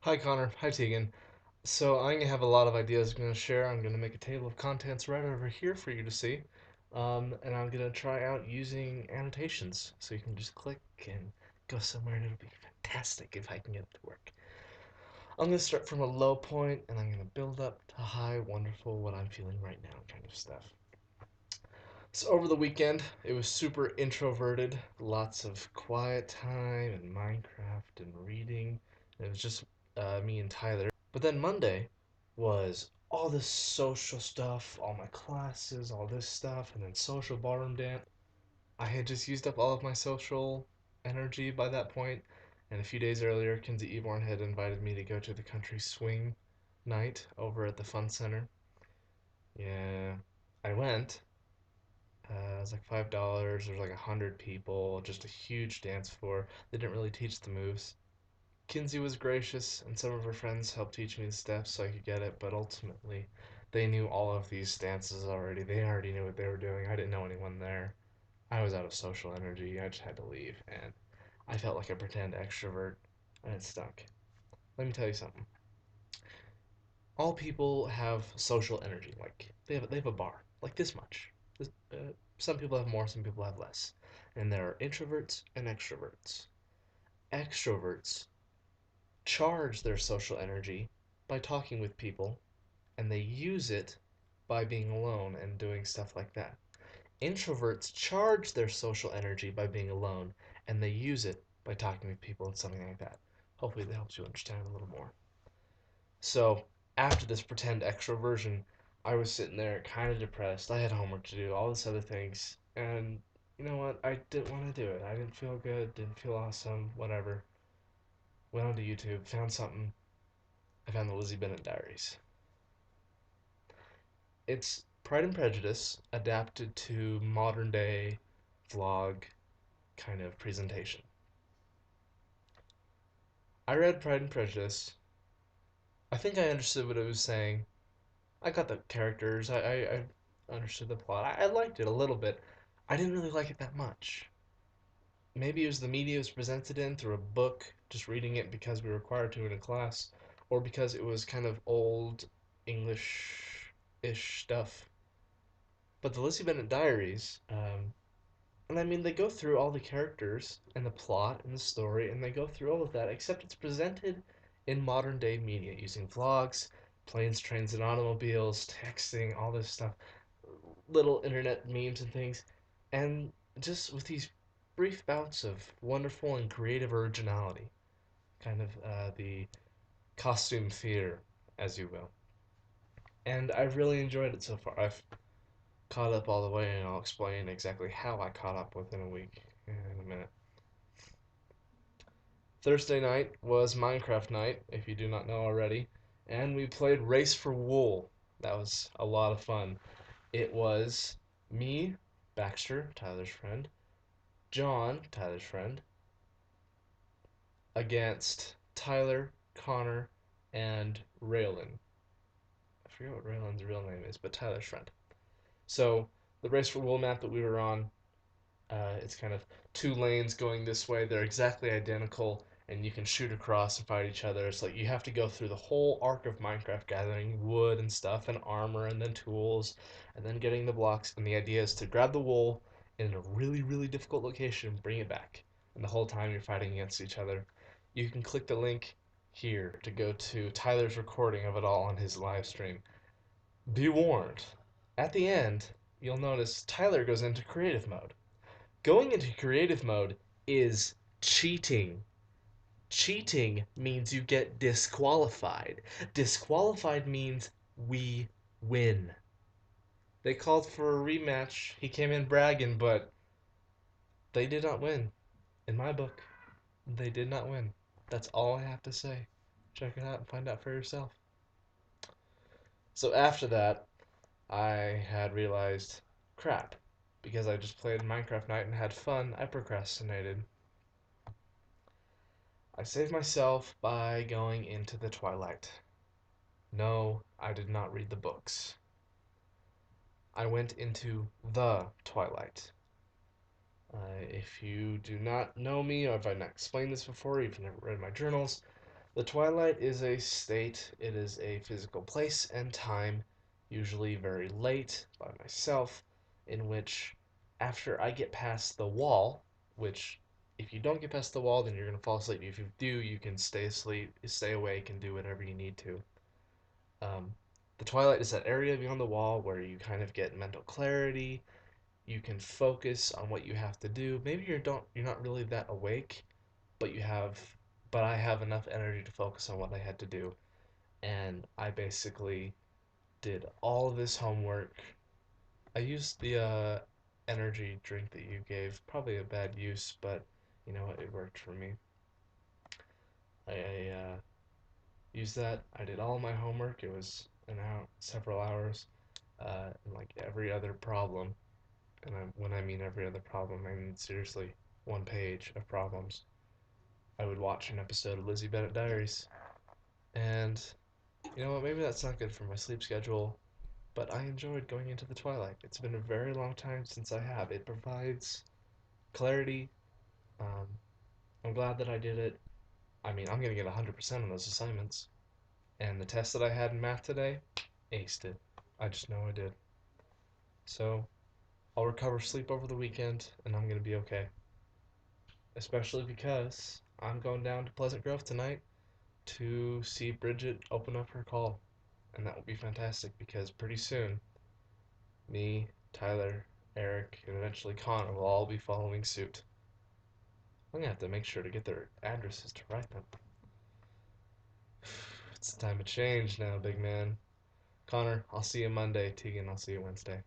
Hi Connor, hi Tegan. So I'm gonna have a lot of ideas I'm gonna share. I'm gonna make a table of contents right over here for you to see. And I'm gonna try out using annotations so you can just click and go somewhere and it'll be fantastic if I can get it to work. I'm gonna start from a low point and I'm gonna build up to high, wonderful, what I'm feeling right now kind of stuff. So over the weekend, it was super introverted, lots of quiet time and Minecraft and reading. It was just me and Tyler. But then Monday was all this social stuff, all my classes, all this stuff, and then social ballroom dance. I had just used up all of my social energy by that point, and a few days earlier, Kinsey Eborn had invited me to go to the country swing night over at the fun center. Yeah, I went. It was like $5. There was like 100 people, just a huge dance floor. They didn't really teach the moves. Kinsey was gracious, and some of her friends helped teach me the steps so I could get it, but ultimately, they knew all of these dances already. They already knew what they were doing. I didn't know anyone there. I was out of social energy. I just had to leave, and I felt like a pretend extrovert, and it stunk. Let me tell you something. All people have social energy. Like they have a bar, like this much. Some people have more, some people have less, and there are introverts and extroverts. Extroverts charge their social energy by talking with people, and they use it by being alone and doing stuff like that. Introverts charge their social energy by being alone, and they use it by talking with people and something like that. Hopefully, that helps you understand a little more. So, after this pretend extroversion, I was sitting there kind of depressed. I had homework to do, all this other things, and you know what? I didn't want to do it. I didn't feel good, didn't feel awesome, whatever. Went onto YouTube, found something. I found the Lizzie Bennet Diaries. It's Pride and Prejudice adapted to modern day vlog kind of presentation. I read Pride and Prejudice. I think I understood what it was saying. I got the characters. I understood the plot. I liked it a little bit. I didn't really like it that much. Maybe it was the media it was presented in through a book, just reading it because we were required to in a class, or because it was kind of old English ish stuff. But the Lizzie Bennet Diaries, and I mean, they go through all the characters and the plot and the story, and they go through all of that, except it's presented in modern day media using vlogs, planes, trains, and automobiles, texting, all this stuff, little internet memes and things, and just with these brief bouts of wonderful and creative originality, kind of the costume theater, as you will. And I've really enjoyed it so far. I've caught up all the way, and I'll explain exactly how I caught up within a week in a minute. Thursday night was Minecraft night, if you do not know already, and we played Race for Wool. That was a lot of fun. It was me, Baxter, Tyler's friend, John, Tyler's friend, against Tyler, Connor, and Raylan. I forget what Raylan's real name is, but Tyler's friend. So the Race for Wool map that we were on, it's kind of two lanes going this way. They're exactly identical, and you can shoot across and fight each other. It's like you have to go through the whole arc of Minecraft, gathering wood and stuff, and armor, and then tools, and then getting the blocks. And the idea is to grab the wool in a really, really difficult location, bring it back. And the whole time you're fighting against each other. You can click the link here to go to Tyler's recording of it all on his live stream. Be warned, at the end, you'll notice Tyler goes into creative mode. Going into creative mode is cheating. Cheating means you get disqualified. Disqualified means we win. They called for a rematch. He came in bragging, but they did not win. In my book, they did not win. That's all I have to say. Check it out and find out for yourself. So after that, I had realized, crap, because I just played Minecraft Night and had fun, I procrastinated. I saved myself by going into the Twilight. No, I did not read the books. I went into the Twilight. If you do not know me, or if I've not explained this before, if you've never read my journals, The twilight is a state, it is a physical place and time, usually very late by myself, in which after I get past the wall, which if you don't get past the wall, then you're going to fall asleep. If you do, you can stay asleep, stay awake, and do whatever you need to. Um, the twilight is that area beyond the wall where you kind of get mental clarity. You can focus on what you have to do. Maybe you're not really that awake, but you have but I have enough energy to focus on what I had to do. And I basically did all of this homework. I used the energy drink that you gave, probably a bad use, but you know what, it worked for me. I used that. I did all my homework. It was several hours, and like every other problem. And when I mean every other problem, I mean seriously 1 page of problems. I would watch an episode of Lizzie Bennet Diaries, and you know what? Maybe that's not good for my sleep schedule, but I enjoyed going into the twilight. It's been a very long time since I have. It provides clarity. Um, I'm glad that I did it. I mean, I'm gonna get 100% on those assignments, and the test that I had in math today, aced it. I just know I did. So I'll recover sleep over the weekend, and I'm gonna be okay. Especially because I'm going down to Pleasant Grove tonight to see Bridget open up her call, and that will be fantastic because pretty soon me, Tyler, Eric, and eventually Connor will all be following suit. I'm gonna have to make sure to get their addresses to write them. It's time to change now, big man. Connor, I'll see you Monday. Tegan, I'll see you Wednesday.